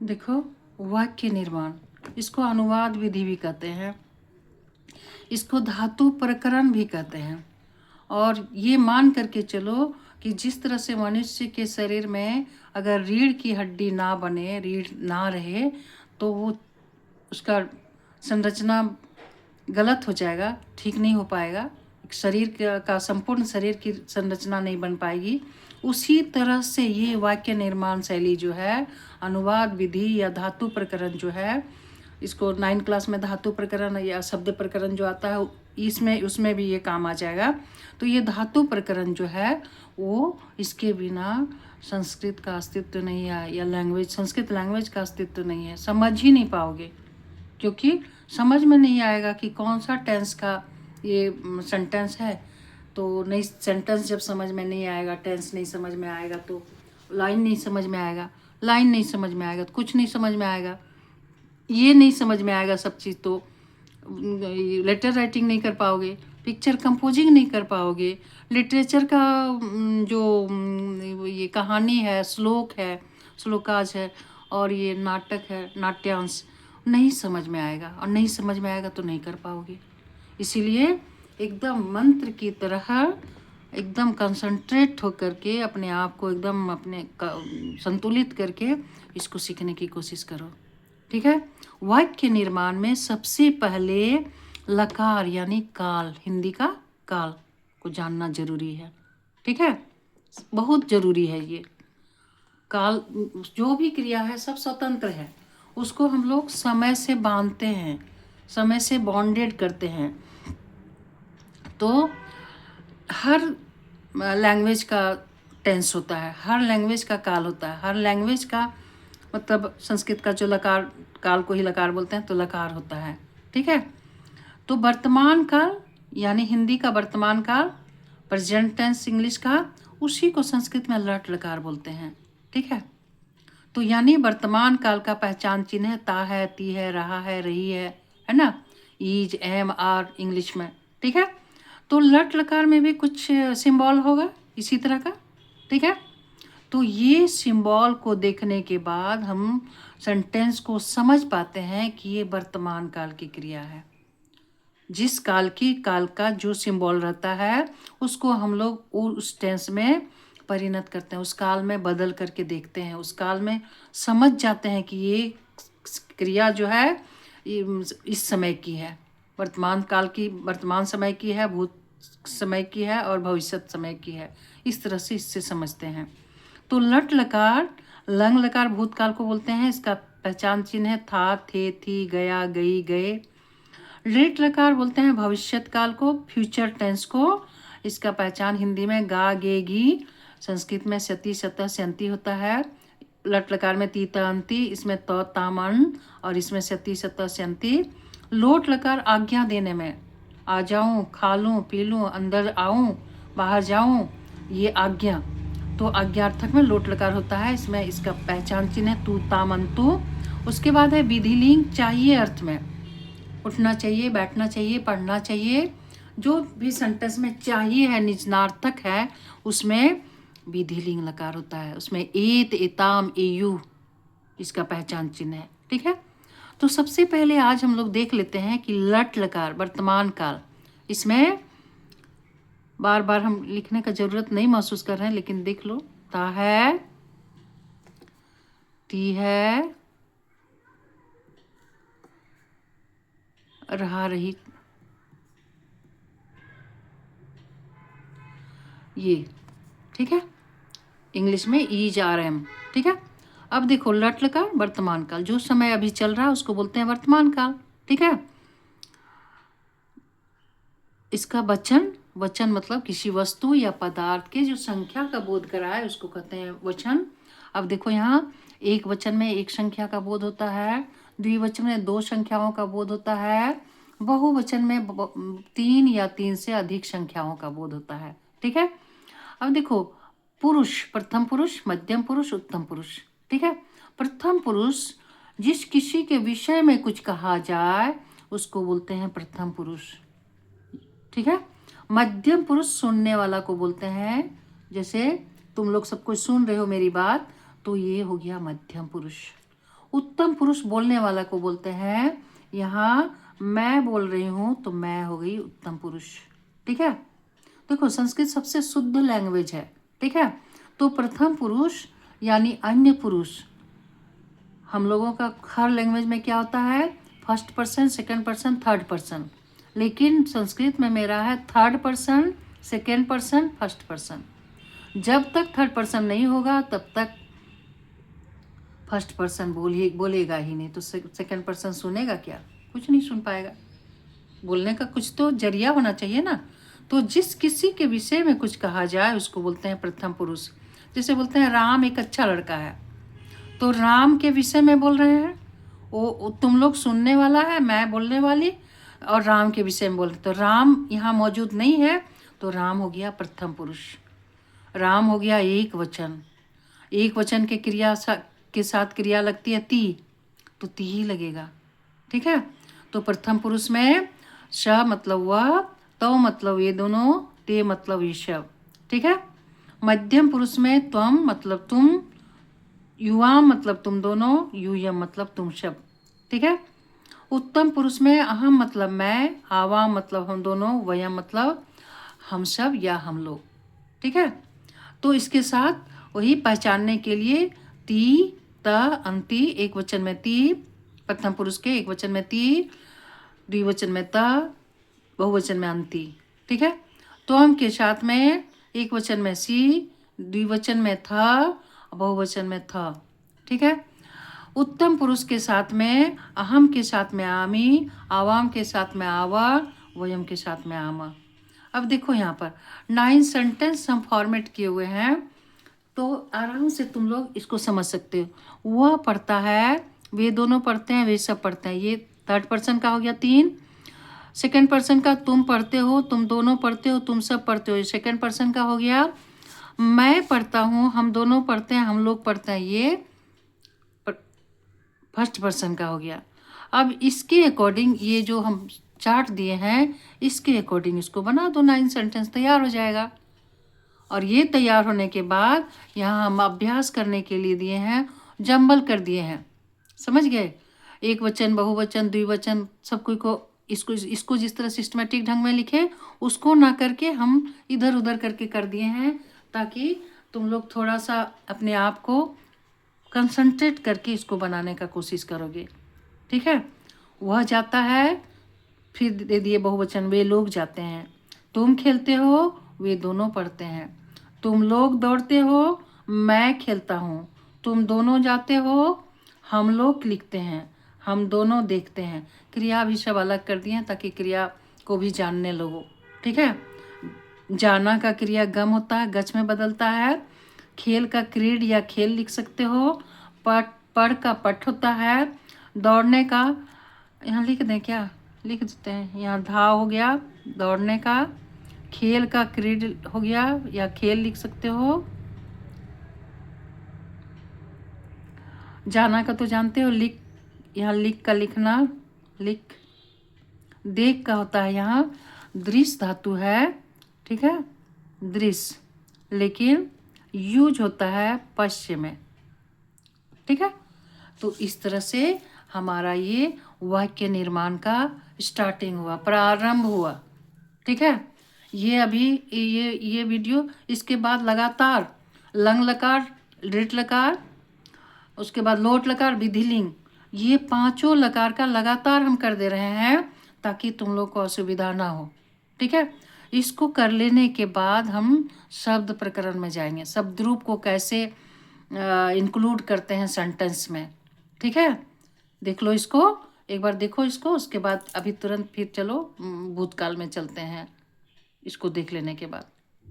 देखो, वाक्य निर्माण, इसको अनुवाद विधि भी कहते हैं, इसको धातु प्रकरण भी कहते हैं। और ये मान करके चलो कि जिस तरह से मनुष्य के शरीर में अगर रीढ़ की हड्डी ना बने, रीढ़ ना रहे, तो वो उसका संरचना गलत हो जाएगा, ठीक नहीं हो पाएगा, शरीर का संपूर्ण शरीर की संरचना नहीं बन पाएगी। उसी तरह से ये वाक्य निर्माण शैली जो है, अनुवाद विधि या धातु प्रकरण जो है, इसको 9 क्लास में धातु प्रकरण या शब्द प्रकरण जो आता है, इसमें उसमें भी ये काम आ जाएगा। तो ये धातु प्रकरण जो है वो, इसके बिना संस्कृत का अस्तित्व नहीं है, या लैंग्वेज, संस्कृत लैंग्वेज का अस्तित्व नहीं है। समझ ही नहीं पाओगे, क्योंकि समझ में नहीं आएगा कि कौन सा टेंस का ये सेंटेंस है। तो नहीं, सेंटेंस जब समझ में नहीं आएगा, टेंस नहीं समझ में आएगा, तो लाइन नहीं समझ में आएगा, लाइन नहीं समझ में आएगा तो कुछ नहीं समझ में आएगा। ये नहीं समझ में आएगा सब चीज़, तो लेटर राइटिंग नहीं कर पाओगे, पिक्चर कंपोजिंग नहीं कर पाओगे, लिटरेचर का जो ये कहानी है, श्लोक है, श्लोकाज है, और ये नाटक है, नाट्यांश, नहीं समझ में आएगा। और नहीं समझ में आएगा तो नहीं कर पाओगे। इसीलिए एकदम मंत्र की तरह एकदम कंसंट्रेट होकर के अपने आप को एकदम अपने संतुलित करके इसको सीखने की कोशिश करो। ठीक है। वाक्य निर्माण में सबसे पहले लकार यानी काल, हिंदी का काल को जानना जरूरी है। ठीक है, बहुत जरूरी है ये काल। जो भी क्रिया है सब स्वतंत्र है, उसको हम लोग समय से बांधते हैं, समय से बॉन्डेड करते हैं। तो हर लैंग्वेज का टेंस होता है, हर लैंग्वेज का काल होता है, हर लैंग्वेज का मतलब संस्कृत का जो लकार, काल को ही लकार बोलते हैं, तो लकार होता है। ठीक है। तो वर्तमान काल यानी हिंदी का वर्तमान काल, प्रेजेंट टेंस इंग्लिश का, उसी को संस्कृत में लट लकार बोलते हैं। ठीक है। तो यानी वर्तमान काल का पहचान चिन्ह है ता है, ती है, रहा है, रही है ना, ईज, एम, आर इंग्लिश में। ठीक है। तो लट लकार में भी कुछ सिंबल होगा इसी तरह का। ठीक है। तो ये सिंबल को देखने के बाद हम सेंटेंस को समझ पाते हैं कि ये वर्तमान काल की क्रिया है। जिस काल का जो सिंबल रहता है उसको हम लोग उस टेंस में परिणत करते हैं, उस काल में बदल करके देखते हैं, उस काल में समझ जाते हैं कि ये क्रिया जो है इस समय की है, वर्तमान काल की, वर्तमान समय की है, भूत समय की है और भविष्य समय की है। इस तरह से इससे समझते हैं। तो लट लकार, लंग लकार भूतकाल को बोलते हैं, इसका पहचान चिन्ह है था, थे, थी, गया, गई, गए। लेट लकार बोलते हैं भविष्यत काल को, फ्यूचर टेंस को, इसका पहचान हिंदी में गा, गे, गी, संस्कृत में सती, सतह, स्यंती होता है। लट लकार में तीता, अंति, इसमें तो, तामन, और इसमें सती, सतह, स्यंती। लोट लकार आज्ञा देने में, आ जाऊं, खा लूं, पी लूं, अंदर आऊं, बाहर जाऊं, ये आज्ञा। तो आज्ञार्थक में लोट लकार होता है, इसमें इसका पहचान चिन्ह है तू, तामंतु। उसके बाद है विधिलिंग, चाहिए अर्थ में, उठना चाहिए, बैठना चाहिए, पढ़ना चाहिए, जो भी सेंटेंस में चाहिए है, निजनार्थक है, उसमें विधिलिंग लकार होता है। उसमें एत, एताम, एयु इसका पहचान चिन्ह है। ठीक है। तो सबसे पहले आज हम लोग देख लेते हैं कि लट लकार वर्तमान काल, इसमें बार बार हम लिखने का जरूरत नहीं महसूस कर रहे हैं, लेकिन देख लो, ता है, ती है, रहा, रही, ये। ठीक है। इंग्लिश में ईज, आर, एम। ठीक है। अब देखो लट लकार वर्तमान काल, जो समय अभी चल रहा है उसको बोलते हैं वर्तमान काल। ठीक है। इसका वचन, वचन मतलब किसी वस्तु या पदार्थ के जो संख्या का बोध कराए उसको कहते हैं वचन। अब देखो यहाँ एक वचन में एक संख्या का बोध होता है, द्विवचन में दो संख्याओं का बोध होता है, बहुवचन में 3 या 3 से अधिक संख्याओं का बोध होता है। ठीक है। अब देखो पुरुष, प्रथम पुरुष, मध्यम पुरुष, उत्तम पुरुष। ठीक है। प्रथम पुरुष जिस किसी के विषय में कुछ कहा जाए उसको बोलते हैं प्रथम पुरुष। ठीक है। मध्यम पुरुष सुनने वाला को बोलते हैं, जैसे तुम लोग सब कुछ सुन रहे हो मेरी बात, तो ये हो गया मध्यम पुरुष। उत्तम पुरुष बोलने वाला को बोलते हैं। यहाँ मैं बोल रही हूँ तो मैं हो गई उत्तम पुरुष। ठीक है, देखो संस्कृत सबसे शुद्ध लैंग्वेज है। ठीक है, तो प्रथम पुरुष यानी अन्य पुरुष, हम लोगों का हर लैंग्वेज में क्या होता है, first person, second person, third person, लेकिन संस्कृत में मेरा है third person, second person, first person. जब तक थर्ड पर्सन नहीं होगा तब तक फर्स्ट पर्सन बोलेगा ही नहीं, तो सेकंड पर्सन सुनेगा क्या, कुछ नहीं सुन पाएगा। बोलने का कुछ तो जरिया होना चाहिए ना। तो जिस किसी के विषय में कुछ कहा जाए उसको बोलते हैं प्रथम पुरुष। जैसे बोलते हैं राम एक अच्छा लड़का है, तो राम के विषय में बोल रहे हैं, वो तुम लोग सुनने वाला है, मैं बोलने वाली, और राम के विषय में बोल रहे, तो राम यहाँ मौजूद नहीं है, तो राम हो गया प्रथम पुरुष। राम हो गया एक वचन, एक वचन के के साथ क्रिया लगती है ती, तो ती ही लगेगा। ठीक है, तो प्रथम पुरुष में श मतलब वह, तो मतलब ये दोनों, ते मतलब ये सब। ठीक है, मध्यम पुरुष में त्वम मतलब तुम, युवाम मतलब तुम दोनों, यूयम मतलब तुम सब। ठीक है, उत्तम पुरुष में अहम मतलब मैं, आवाम मतलब हम दोनों, वयम मतलब हम सब या हम लोग। ठीक है, तो इसके साथ वही पहचानने के लिए ती, त, अंति, एक वचन में ती, प्रथम पुरुष के एक वचन में ती, द्विवचन में त, बहुवचन में अंति। ठीक है, त्वम के साथ में एक वचन में सी, द्विवचन में थ, बहुवचन में थ। ठीक है, उत्तम पुरुष के साथ में अहम के साथ में आमी, आवाम के साथ में आवा, वयम के साथ में आमा। अब देखो यहाँ पर 9 सेंटेंस हम फॉर्मेट किए हुए हैं, तो आराम से तुम लोग इसको समझ सकते हो। वह पढ़ता है, वे दोनों पढ़ते हैं, वे सब पढ़ते हैं, ये थर्ड पर्सन का हो गया 3। सेकंड पर्सन का तुम पढ़ते हो, तुम दोनों पढ़ते हो, तुम सब पढ़ते हो, ये सेकंड पर्सन का हो गया। मैं पढ़ता हूँ, हम दोनों पढ़ते हैं, हम लोग पढ़ते हैं, ये फर्स्ट पर्सन का हो गया। अब इसके अकॉर्डिंग ये जो हम चार्ट दिए हैं, इसके अकॉर्डिंग इसको बना दो, 9 सेंटेंस तैयार हो जाएगा। और ये तैयार होने के बाद यहाँ हम अभ्यास करने के लिए दिए हैं, जंबल कर दिए हैं, समझ गए, एक वचन, बहुवचन, द्विवचन, सब कोई को इसको जिस तरह सिस्टमेटिक ढंग में लिखे उसको ना करके हम इधर उधर करके कर दिए हैं, ताकि तुम लोग थोड़ा सा अपने आप को कंसंट्रेट करके इसको बनाने का कोशिश करोगे। ठीक है, वह जाता है, फिर दे दिए बहुवचन, वे लोग जाते हैं, तुम खेलते हो, वे दोनों पढ़ते हैं, तुम लोग दौड़ते हो, मैं खेलता हूँ, तुम दोनों जाते हो, हम लोग लिखते हैं, हम दोनों देखते हैं। क्रिया भी सब अलग कर दिए हैं ताकि क्रिया को भी जानने लोगो। ठीक है, जाना का क्रिया गम होता है, गच में बदलता है। खेल का क्रीड या खेल लिख सकते हो। पढ़ का पठ होता है। दौड़ने का यहाँ लिख दें क्या, लिख देते हैं, यहाँ धाव हो गया दौड़ने का। खेल का क्रीड हो गया या खेल लिख सकते हो। जाना का तो जानते हो, लिख, यहाँ लिख का लिखना, लिख। देख का होता है यहाँ दृश्य धातु है, ठीक है, दृश्य, लेकिन यूज होता है पश्चिम में। ठीक है, तो इस तरह से हमारा ये वाक्य निर्माण का स्टार्टिंग हुआ, प्रारंभ हुआ। ठीक है, ये अभी ये वीडियो, इसके बाद लगातार लंग लकार, दृढ़ लकार, उसके बाद लोट लकार, विधिलिंग, ये 5 लकार का लगातार हम कर दे रहे हैं ताकि तुम लोग को असुविधा ना हो। ठीक है, इसको कर लेने के बाद हम शब्द प्रकरण में जाएंगे, शब्द रूप को कैसे इंक्लूड करते हैं सेंटेंस में। ठीक है, देख लो इसको, एक बार देखो इसको, उसके बाद अभी तुरंत फिर चलो भूतकाल में चलते हैं, इसको देख लेने के बाद।